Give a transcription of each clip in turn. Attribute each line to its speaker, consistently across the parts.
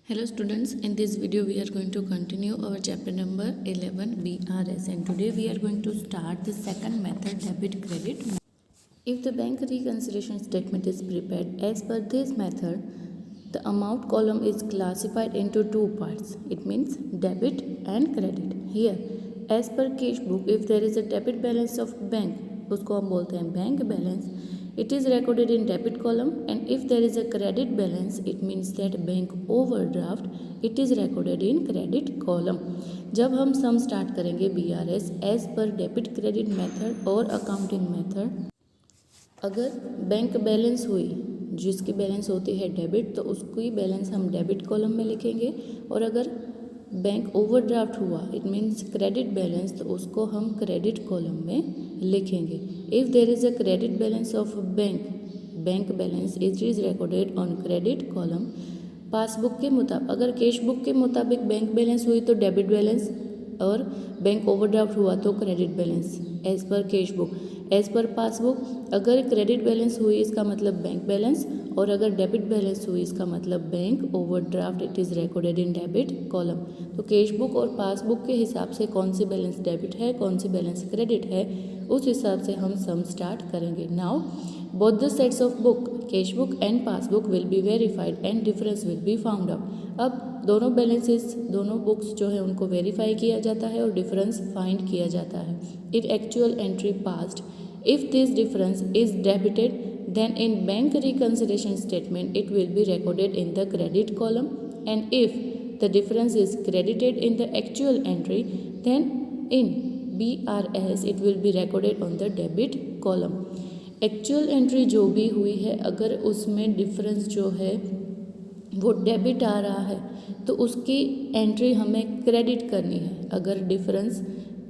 Speaker 1: Hello students, in this video we are going to continue our chapter number 11 BRS, and today we are going to start the second method, debit credit. If the bank reconciliation statement is prepared as per this method, the amount column is classified into two parts. It means debit and credit. Here as per cash book, if there is a debit balance of bank, उसको हम बोलते हैं bank balance, it is recorded in debit column, and if there is a credit balance, it means that bank overdraft, it is recorded in credit column. जब हम सम start करेंगे BRS as per debit credit method और accounting method, अगर bank balance हुई, जिसकी balance होती है डेबिट, तो उसकी बैलेंस हम डेबिट कॉलम में लिखेंगे, और अगर बैंक ओवरड्राफ्ट हुआ, इट मीन्स क्रेडिट बैलेंस, तो उसको हम क्रेडिट कॉलम में लिखेंगे. If there is a credit balance of bank balance it is recorded on credit column. Passbook के मुताबिक, अगर कैश बुक के मुताबिक बैंक बैलेंस हुई तो डेबिट बैलेंस, और बैंक ओवरड्राफ्ट हुआ तो credit balance as per cash book. As per passbook, अगर क्रेडिट बैलेंस हुई इसका मतलब बैंक बैलेंस, और अगर डेबिट बैलेंस हुई इसका मतलब bank overdraft, it is recorded in debit column. तो कैश बुक और पासबुक के हिसाब से कौन सी बैलेंस डेबिट है, कौन सी बैलेंस क्रेडिट है, उस हिसाब से हम सम स्टार्ट करेंगे. Now both the sets of book, cash book and passbook will be verified and difference will be found out. अब दोनों बैलेंसेस, दोनों बुक्स जो है उनको वेरीफाई किया जाता है और डिफरेंस फाइंड किया जाता है. इन actual entry passed, if this difference is debited, then in bank reconciliation statement it will be recorded in the credit column, and if the difference is credited in the actual entry, then in BRS it will be recorded on the debit column. Actual entry जो भी हुई है, अगर उसमें difference जो है वो debit आ रहा है तो उसकी एंट्री हमें क्रेडिट करनी है. अगर डिफरेंस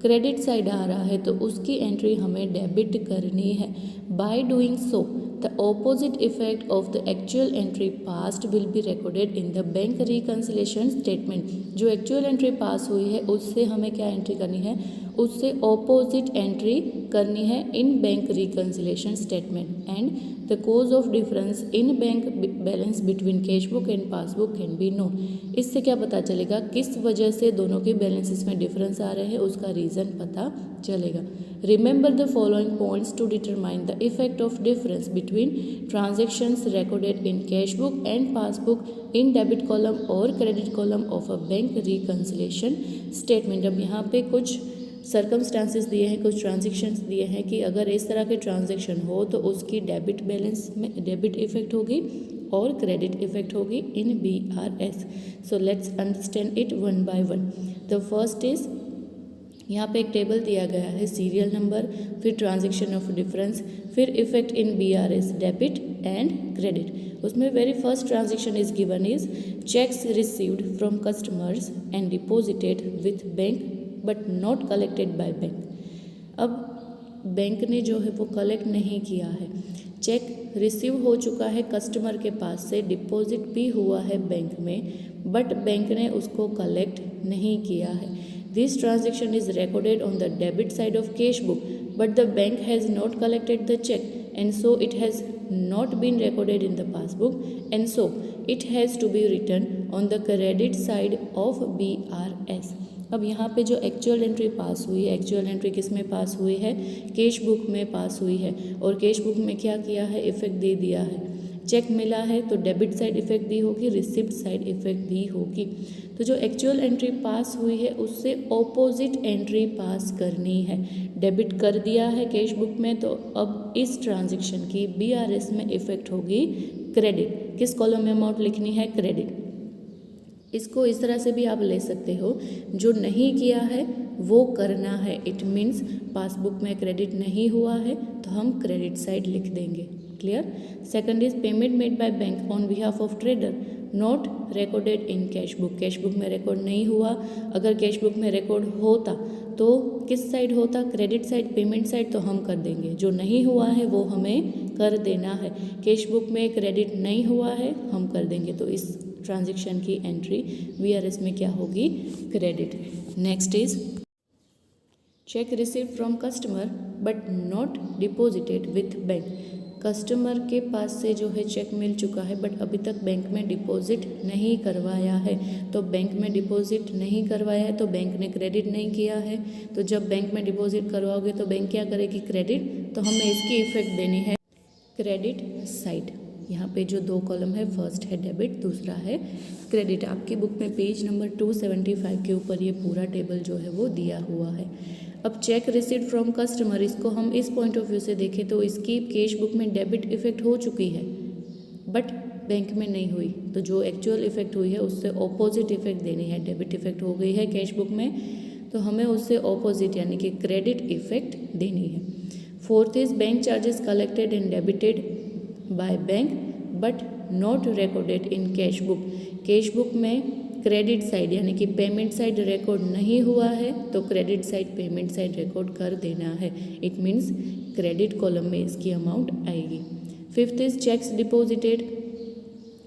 Speaker 1: क्रेडिट साइड आ रहा है तो उसकी एंट्री हमें डेबिट करनी है. By doing so the opposite effect of the actual entry past will be recorded in the bank reconciliation statement. जो एक्चुअल एंट्री पास हुई है उससे हमें क्या एंट्री करनी है, उससे ऑपोजिट एंट्री करनी है in bank reconciliation statement. And the cause of difference in bank balance between cash book and passbook can be known. इससे क्या पता चलेगा, किस वजह से दोनों के बैलेंसेस में डिफरेंस आ रहे हैं, उसका रीज़न पता चलेगा. Remember the following points to determine the effect of difference between transactions recorded in cash book and passbook in debit column और credit column of a bank reconciliation statement. अब यहाँ पे कुछ सर्कमस्टांसेस दिए हैं, कुछ ट्रांजेक्शन्स दिए हैं कि अगर इस तरह के ट्रांजेक्शन हो तो उसकी डेबिट बैलेंस में डेबिट इफेक्ट होगी और क्रेडिट इफेक्ट होगी in BRS. So let's understand it one by one. The first is, यहाँ पे एक टेबल दिया गया है, सीरियल नंबर, फिर ट्रांजेक्शन ऑफ डिफरेंस, फिर effect in BRS debit and credit. उसमें very first transaction is given is cheques received from customers and deposited with bank but not collected by bank. अब bank ने जो है वो collect नहीं किया है, चेक रिसीव हो चुका है कस्टमर के पास से, डिपॉजिट भी हुआ है बैंक में, बट बैंक ने उसको कलेक्ट नहीं किया है. This transaction is recorded on the debit side of cash book, but the bank has not collected the cheque, and so it has not been recorded in the passbook, and so it has to be written on the credit side of BRS. अब यहाँ पे जो actual entry पास हुई है, actual entry किस में पास हुई है, कैश बुक में पास हुई है, और कैश बुक में क्या किया है, इफेक्ट दे दिया है. चेक मिला है तो डेबिट साइड इफेक्ट दी होगी, रिसिप्ट साइड इफेक्ट भी होगी. तो जो एक्चुअल एंट्री पास हुई है उससे ऑपोजिट एंट्री पास करनी है. डेबिट कर दिया है कैश बुक में, तो अब इस ट्रांजेक्शन की BRS में इफेक्ट होगी क्रेडिट. किस कॉलम में अमाउंट लिखनी है, क्रेडिट. इसको इस तरह से भी आप ले सकते हो, जो नहीं किया है वो करना है. इट मीन्स पासबुक में क्रेडिट नहीं हुआ है तो हम क्रेडिट साइड लिख देंगे. Clear. Second is payment made by bank on behalf of trader not recorded in cash book. Cash book में रिकॉर्ड नहीं हुआ. अगर कैश बुक में रिकॉर्ड होता तो किस साइड होता, क्रेडिट साइड, पेमेंट साइड, तो हम कर देंगे. जो नहीं हुआ है वो हमें कर देना है. कैश बुक में क्रेडिट नहीं हुआ है, हम कर देंगे. तो इस ट्रांजेक्शन की एंट्री BRS में क्या होगी, credit. Next is check received from customer but not deposited with bank. Customer के पास से जो है चेक मिल चुका है बट अभी तक बैंक में डिपॉजिट नहीं करवाया है। तो बैंक में डिपॉजिट नहीं करवाया है तो बैंक ने क्रेडिट नहीं किया है। तो जब बैंक में डिपॉजिट करवाओगे तो बैंक क्या करेगी, क्रेडिट। तो हमें इसकी इफेक्ट देनी है क्रेडिट साइड। यहाँ पे जो 2 कॉलम है, फर्स्ट है डेबिट, दूसरा है क्रेडिट। आपकी बुक में पेज नंबर 275 के ऊपर ये पूरा टेबल जो है वो दिया हुआ है। अब चेक रिसीट फ्रॉम कस्टमर, इसको हम इस पॉइंट ऑफ व्यू से देखें तो इसकी कैश बुक में डेबिट इफेक्ट हो चुकी है बट बैंक में नहीं हुई। तो जो एक्चुअल इफेक्ट हुई है उससे ऑपोजिट इफेक्ट देनी है। डेबिट इफेक्ट हो गई है कैश बुक में तो हमें उससे ऑपोजिट यानी कि क्रेडिट इफेक्ट देनी है। Fourth is bank charges collected and debited by bank but not recorded in cash book. Cash book में क्रेडिट साइड यानी कि पेमेंट साइड रिकॉर्ड नहीं हुआ है तो credit side payment side record कर देना है। इट मीन्स क्रेडिट कॉलम में इसकी अमाउंट आएगी। Fifth is cheques deposited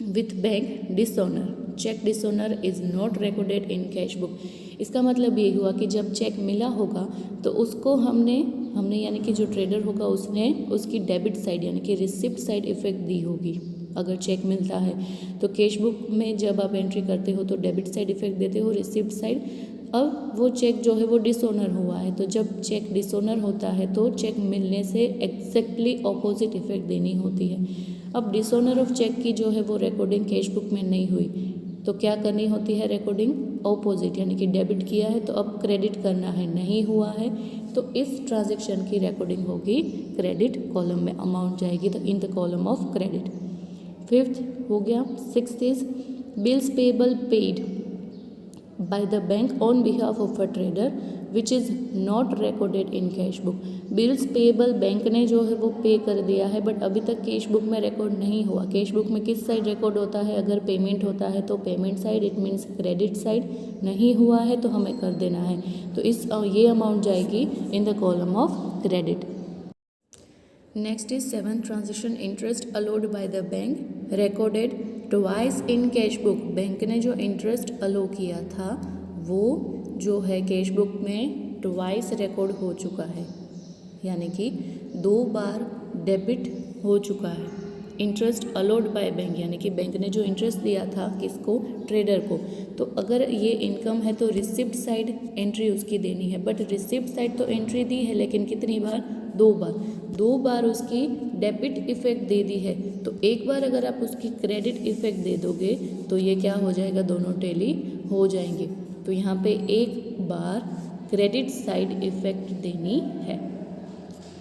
Speaker 1: with bank dishonour. Cheque dishonour is not recorded in cash book. इसका मतलब ये हुआ कि जब चेक मिला होगा तो उसको हमने यानी कि जो ट्रेडर होगा उसने उसकी डेबिट साइड यानी कि रिसिप्ट साइड इफेक्ट दी होगी। अगर चेक मिलता है तो कैश बुक में जब आप एंट्री करते हो तो डेबिट साइड इफेक्ट देते हो, रिसिप्ट साइड। अब वो चेक जो है वो डिसऑनर हुआ है तो जब चेक डिसऑनर होता है तो चेक मिलने से एग्जैक्टली ऑपोजिट इफेक्ट देनी होती है। अब डिसऑनर ऑफ चेक की जो है वो रिकॉर्डिंग कैश बुक में नहीं हुई तो क्या करनी होती है, रिकॉर्डिंग ऑपोजिट यानी कि डेबिट किया है तो अब क्रेडिट करना है, नहीं हुआ है तो इस ट्रांजैक्शन की रिकॉर्डिंग होगी क्रेडिट कॉलम में, अमाउंट जाएगी तो in the column of credit. Fifth हो गया। Sixth is bills payable paid by the bank on behalf of a trader which is not recorded in cash book. Bills payable bank ने जो है वो पे कर दिया है बट अभी तक कैश बुक में रिकॉर्ड नहीं हुआ। कैश बुक में किस साइड रिकॉर्ड होता है, अगर पेमेंट होता है तो payment side, it means credit side. नहीं हुआ है तो हमें कर देना है तो ये अमाउंट जाएगी in the column of credit. Next is seventh transaction interest allowed by the bank recorded twice in cash book. Bank ने जो इंटरेस्ट अलो किया था वो जो है कैश बुक में ट्वाइस रिकॉर्ड हो चुका है यानी कि 2 बार डेबिट हो चुका है। इंटरेस्ट अलोड बाय बैंक यानी कि बैंक ने जो इंटरेस्ट दिया था किसको, ट्रेडर को। तो अगर ये इनकम है तो रिसिप्ट साइड एंट्री उसकी देनी है बट रिसिप्ट साइड तो एंट्री दी है लेकिन कितनी बार, 2 बार उसकी डेबिट इफेक्ट दे दी है। तो एक बार अगर आप उसकी क्रेडिट इफेक्ट दे दोगे तो ये क्या हो जाएगा, दोनों टैली हो जाएंगे। तो यहाँ पे एक बार क्रेडिट साइड इफेक्ट देनी है।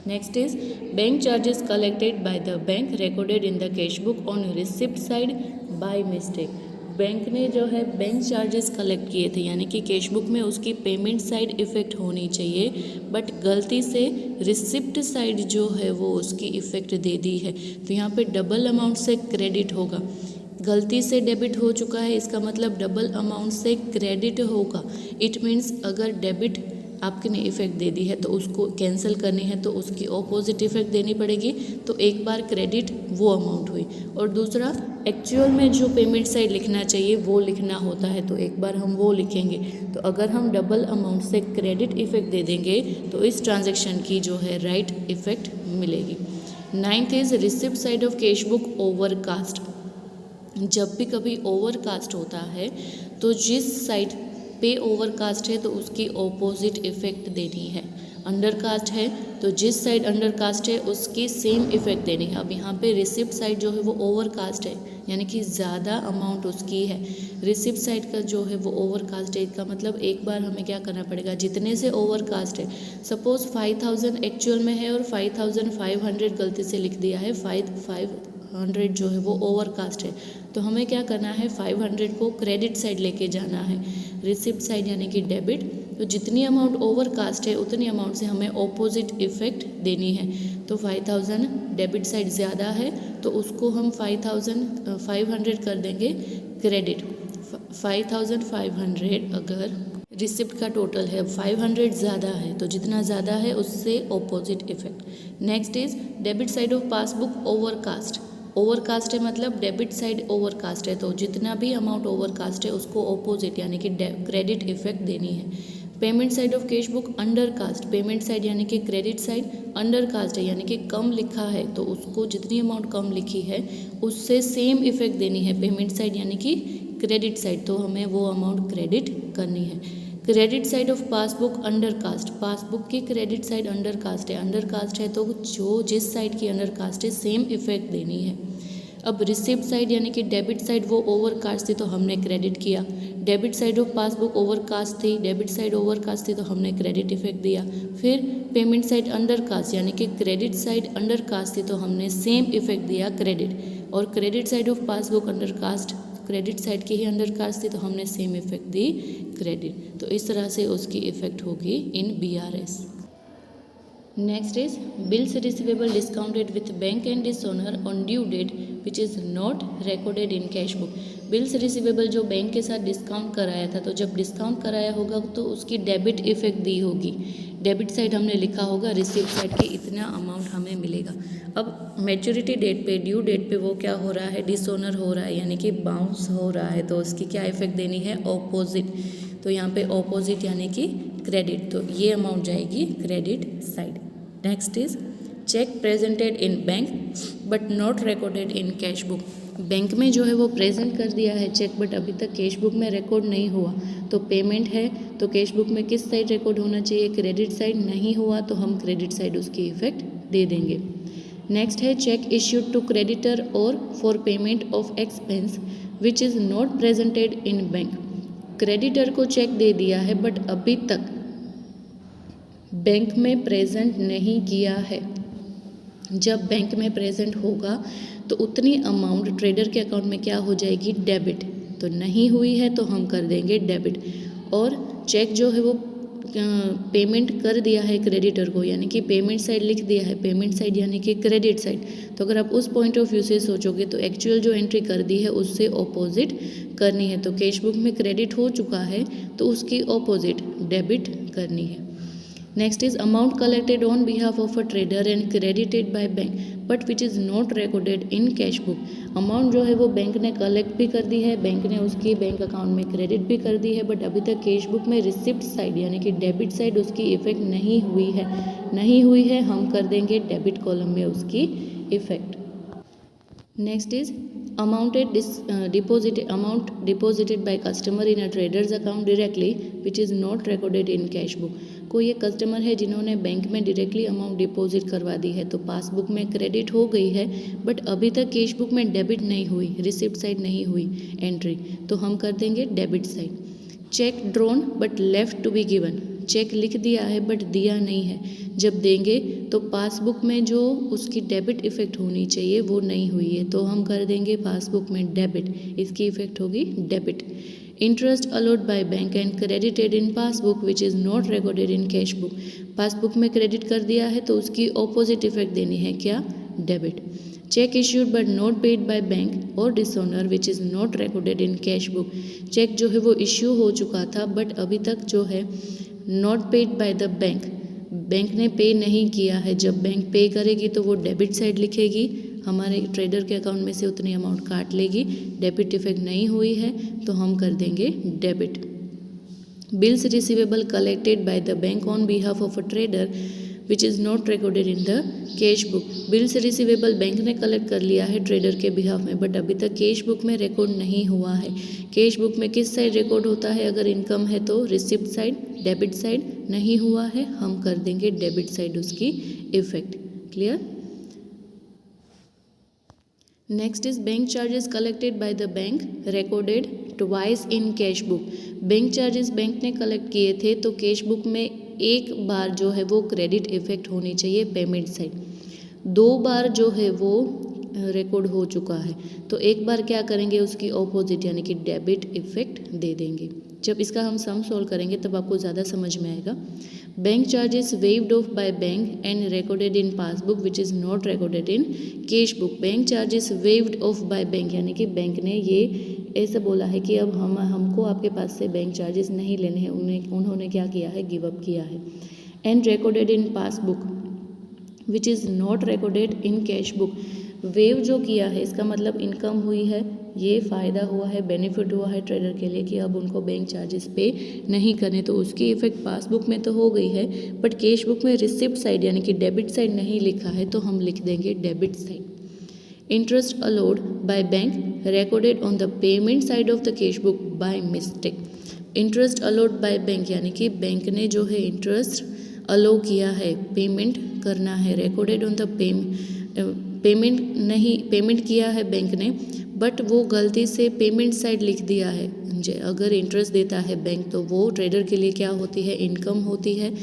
Speaker 1: Next is bank charges collected by the bank recorded in the cash book on receipt side by mistake. Bank ने जो है बैंक चार्जेस कलेक्ट किए थे यानी कि कैश बुक में उसकी पेमेंट साइड इफेक्ट होनी चाहिए बट गलती से रिसिप्ट साइड जो है वो उसकी इफेक्ट दे दी है तो यहाँ पे डबल अमाउंट से क्रेडिट होगा। गलती से डेबिट हो चुका है इसका मतलब डबल अमाउंट से क्रेडिट होगा। इट मीन्स अगर डेबिट आपके ने इफेक्ट दे दी है तो उसको कैंसिल करनी है तो उसकी ऑपोजिट इफेक्ट देनी पड़ेगी। तो एक बार क्रेडिट वो अमाउंट हुई और दूसरा एक्चुअल में जो पेमेंट साइड लिखना चाहिए वो लिखना होता है तो एक बार हम वो लिखेंगे। तो अगर हम डबल अमाउंट से क्रेडिट इफेक्ट दे देंगे तो इस ट्रांजैक्शन की जो है राइट इफेक्ट मिलेगी। Ninth is receipt side of cash book overcast. जब भी कभी ओवरकास्ट होता है तो जिस साइड पे ओवरकास्ट है तो उसकी ऑपोजिट इफेक्ट देनी है। अंडरकास्ट है तो जिस साइड अंडरकास्ट है उसकी सेम इफेक्ट देनी है। अब यहाँ पे रिसिप्ट साइड जो है वो ओवरकास्ट है यानी कि ज़्यादा अमाउंट उसकी है। रिसिप्ट साइड का जो है वो ओवरकास्ट है इसका मतलब एक बार हमें क्या करना पड़ेगा, जितने से ओवरकास्ट है सपोज 5000 एक्चुअल में है और 5500 गलती से लिख दिया है, 500 जो है वो ओवरकास्ट है तो हमें क्या करना है, 500 को क्रेडिट साइड लेके जाना है, रिसिप्ट साइड यानी कि डेबिट। तो जितनी अमाउंट ओवरकास्ट है उतनी अमाउंट से हमें ऑपोजिट इफेक्ट देनी है। तो 5000 डेबिट साइड ज़्यादा है तो उसको हम 500 कर देंगे क्रेडिट। 5500 अगर रिसिप्ट का टोटल है, 500 ज़्यादा है तो जितना ज़्यादा है उससे opposite effect. Next is debit side of passbook overcast. Overcast है मतलब डेबिट साइड ओवरकास्ट है तो जितना भी अमाउंट ओवरकास्ट है उसको ऑपोजिट यानी कि क्रेडिट इफेक्ट देनी है। Payment side of cash book undercast, payment side यानी कि क्रेडिट साइड अंडर कास्ट है यानी कि कम लिखा है तो उसको जितनी अमाउंट कम लिखी है उससे सेम इफेक्ट देनी है पेमेंट साइड यानी कि क्रेडिट साइड, तो हमें वो अमाउंट क्रेडिट करनी है। Credit side of passbook undercast, passbook की क्रेडिट साइड अंडर कास्ट है तो जो जिस साइड की अंडर कास्ट है सेम इफेक्ट देनी है। अब रिसिप्ट साइड यानी कि डेबिट साइड वो ओवर कास्ट थी तो हमने क्रेडिट किया, debit side of passbook overcast थी, डेबिट साइड ओवर कास्ट थी तो हमने क्रेडिट इफेक्ट दिया। फिर पेमेंट साइड अंडर कास्ट यानी कि क्रेडिट साइड अंडर कास्ट थी तो हमने सेम इफेक्ट दिया क्रेडिट, और credit side of passbook undercast, credit side की ही अंडर कास्ट थी तो हमने सेम इफेक्ट दी क्रेडिट। तो इस तरह से उसकी इफेक्ट होगी in BRS। Next is bills receivable discounted with bank and dishonour on due date which is not recorded in cash book. Bills receivable जो बैंक के साथ डिस्काउंट कराया था तो जब डिस्काउंट कराया होगा तो उसकी डेबिट इफेक्ट दी होगी, डेबिट साइड हमने लिखा होगा, रिसीप्ट साइड के इतना अमाउंट हमें मिलेगा। अब मैच्योरिटी डेट पे, ड्यू डेट पे वो क्या हो रहा है, डिसऑनर हो रहा है यानी कि बाउंस हो रहा है, तो उसकी क्या इफेक्ट देनी है, ऑपोजिट। तो यहाँ पे ऑपोजिट यानी कि क्रेडिट, तो ये अमाउंट जाएगी credit side. Next is cheque presented in bank but not recorded in cash book. Bank में जो है वो प्रेजेंट कर दिया है चेक बट अभी तक कैश बुक में रिकॉर्ड नहीं हुआ, तो पेमेंट है तो कैश बुक में किस साइड रिकॉर्ड होना चाहिए, क्रेडिट साइड, नहीं हुआ तो हम क्रेडिट साइड उसकी इफेक्ट दे देंगे। नेक्स्ट है चेक इश्यूड टू क्रेडिटर और for payment of expense which is not presented in bank. Creditor को चेक दे दिया है बट अभी तक बैंक में प्रेजेंट नहीं किया है। जब बैंक में प्रेजेंट होगा तो उतनी अमाउंट ट्रेडर के अकाउंट में क्या हो जाएगी, डेबिट। तो नहीं हुई है तो हम कर देंगे डेबिट। और चेक जो है वो पेमेंट कर दिया है क्रेडिटर को यानी कि पेमेंट साइड लिख दिया है, पेमेंट साइड यानी कि क्रेडिट साइड। तो अगर आप उस पॉइंट ऑफ व्यू से सोचोगे तो एक्चुअल जो एंट्री कर दी है उससे ऑपोजिट करनी है। तो कैश बुक में क्रेडिट हो चुका है तो उसकी ऑपोजिट डेबिट करनी है। Next is amount collected on behalf of a trader and credited by bank but which is not recorded in cash book. Amount जो है वो बैंक ने कलेक्ट भी कर दी है, बैंक ने उसकी बैंक अकाउंट में क्रेडिट भी कर दी है, बट अभी तक कैश बुक में रिसिप्ट साइड यानी कि डेबिट साइड उसकी इफेक्ट नहीं हुई है, हम कर देंगे डेबिट कॉलम में उसकी effect. Next is amount deposited by customer in a trader's account directly which is not recorded in cash book। कोई एक कस्टमर है जिन्होंने बैंक में डायरेक्टली अमाउंट डिपॉजिट करवा दी है तो पासबुक में क्रेडिट हो गई है बट अभी तक कैश बुक में डेबिट नहीं हुई, रिसिप्ट साइड नहीं हुई एंट्री, तो हम कर देंगे debit side. Cheque drawn but left to be given, cheque लिख दिया है बट दिया नहीं है, जब देंगे तो पासबुक में जो उसकी डेबिट इफेक्ट होनी चाहिए वो नहीं हुई है तो हम कर देंगे पासबुक में डेबिट, इसकी इफेक्ट होगी debit. Interest allot by bank and credited in passbook which is not recorded in cash book, passbook में क्रेडिट कर दिया है तो उसकी ऑपोजिट इफेक्ट देनी है क्या, debit. Cheque issued but not paid by bank और dishonour which is not recorded in cash book, cheque जो है वो इश्यू हो चुका था बट अभी तक जो है not paid by the bank, bank ने पे नहीं किया है, जब बैंक पे करेगी तो वो डेबिट साइड लिखेगी, हमारे ट्रेडर के अकाउंट में से उतनी अमाउंट काट लेगी, डेबिट इफेक्ट नहीं हुई है तो हम कर देंगे debit. Bills receivable collected by the bank on behalf of a trader which is not recorded in the cash book, bills receivable bank ने कलेक्ट कर लिया है ट्रेडर के बिहाफ में बट अभी तक कैश बुक में रिकॉर्ड नहीं हुआ है। कैश बुक में किस साइड रिकॉर्ड होता है, अगर इनकम है तो रिसिप्ट साइड, डेबिट साइड, नहीं हुआ है हम कर देंगे डेबिट साइड उसकी effect. Clear. Next is bank charges collected by the bank recorded twice in cash book, bank charges bank ने कलेक्ट किए थे तो कैश बुक में एक बार जो है वो क्रेडिट इफेक्ट होनी चाहिए पेमेंट साइड, 2 बार जो है वो रिकॉर्ड हो चुका है तो एक बार क्या करेंगे उसकी ऑपोजिट यानी कि डेबिट इफेक्ट दे देंगे। जब इसका हम सम सॉल्व करेंगे तब आपको ज़्यादा समझ में आएगा। Bank charges waived of bye bank and recorded in passbook which is not recorded in cash book, bank charges waived of by bank यानी कि बैंक ने ये ऐसा बोला है कि अब हमको आपके पास से बैंक चार्जेस नहीं लेने हैं, उन्होंने क्या किया है, गिव अप किया है। And recorded in passbook which is not recorded in cash book, wave जो किया है इसका मतलब इनकम हुई है, ये फ़ायदा हुआ है, बेनिफिट हुआ है ट्रेडर के लिए कि अब उनको बैंक चार्जेस पे नहीं करने, तो उसकी इफ़ेक्ट पासबुक में तो हो गई है, बट कैश बुक में रिसिप्ट साइड यानी कि डेबिट साइड नहीं लिखा है, तो हम लिख देंगे debit side. Interest allowed by bank recorded on the payment side of the cash book by mistake. Interest allowed by bank यानी कि बैंक ने जो है इंटरेस्ट अलाउ किया है, पेमेंट करना है, रिकॉर्डेड ऑन द पेमेंट किया है बैंक ने, बट वो गलती से पेमेंट साइड लिख दिया है। अगर इंटरेस्ट देता है बैंक तो वो ट्रेडर के लिए क्या होती है, इनकम होती है।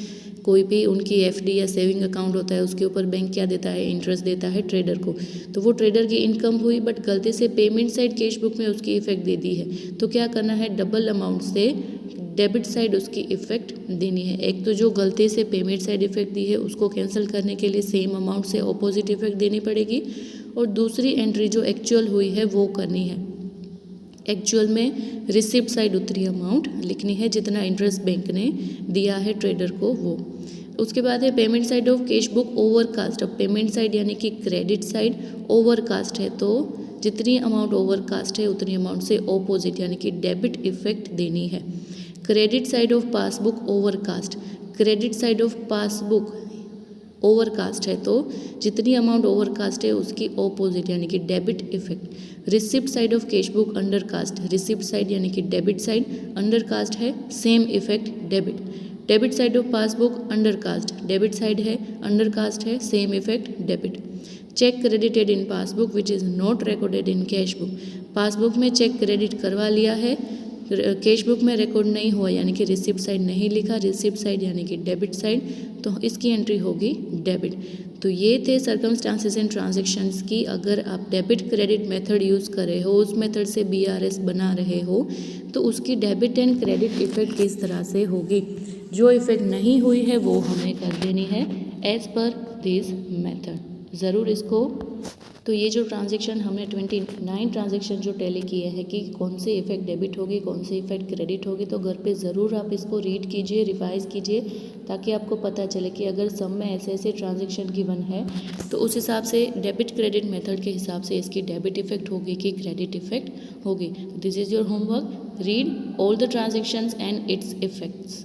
Speaker 1: कोई भी उनकी एफडी या सेविंग अकाउंट होता है उसके ऊपर बैंक क्या देता है, इंटरेस्ट देता है ट्रेडर को, तो वो ट्रेडर की इनकम हुई, बट गलती से पेमेंट साइड कैश बुक में उसकी इफेक्ट दे दी है, तो क्या करना है, डबल अमाउंट से डेबिट साइड उसकी इफेक्ट देनी है। एक तो जो गलती से पेमेंट साइड इफेक्ट दी है उसको कैंसिल करने के लिए सेम अमाउंट से ऑपोजिट इफेक्ट देनी पड़ेगी, और दूसरी एंट्री जो एक्चुअल हुई है वो करनी है। एक्चुअल में रिसिप्ट साइड उतरी अमाउंट लिखनी है, जितना इंटरेस्ट बैंक ने दिया है ट्रेडर को वो। उसके बाद है payment side of cash book overcast. अब पेमेंट साइड यानी कि क्रेडिट साइड ओवरकास्ट है, तो जितनी अमाउंट ओवरकास्ट है उतनी अमाउंट से ऑपोजिट यानी कि डेबिट इफेक्ट देनी है। Credit side of passbook overcast, credit side of passbook overcast है, तो जितनी अमाउंट ओवरकास्ट है उसकी ऑपोजिट यानी कि debit effect. Receipt side of cash book undercast, receipt side यानी कि डेबिट साइड, अंडरकास्ट है same effect debit. Debit side of passbook undercast, debit side है, अंडरकास्ट है, same effect debit. Cheque credited in passbook which is not recorded in cash book, passbook में cheque credit करवा लिया है, cash book में record नहीं हुआ यानी कि रिसिप्ट साइड नहीं लिखा, रिसिप्ट साइड यानी कि डेबिट साइड, तो इसकी एंट्री होगी डेबिट। तो ये थे सर्कमस्टांसेस एंड ट्रांजैक्शंस की। अगर आप डेबिट क्रेडिट मेथड यूज़ कर रहे हो, उस मेथड से BRS बना रहे हो, तो उसकी डेबिट एंड क्रेडिट इफेक्ट किस तरह से होगी, जो इफेक्ट नहीं हुई है वो हमें कर देनी है एज पर दिस मेथड। ज़रूर इसको, तो ये जो ट्रांजैक्शन हमने 29 ट्रांजैक्शन जो टैली किए हैं कि कौन से इफेक्ट डेबिट होगी, कौन से इफेक्ट क्रेडिट होगी, तो घर पे ज़रूर आप इसको रीड कीजिए, रिवाइज कीजिए, ताकि आपको पता चले कि अगर सम में ऐसे ऐसे ट्रांजैक्शन गिवन है तो उस हिसाब से डेबिट क्रेडिट मेथड के हिसाब से इसकी डेबिट इफेक्ट होगी कि क्रेडिट इफेक्ट होगी। This is your homework, read all the transactions and it's effects.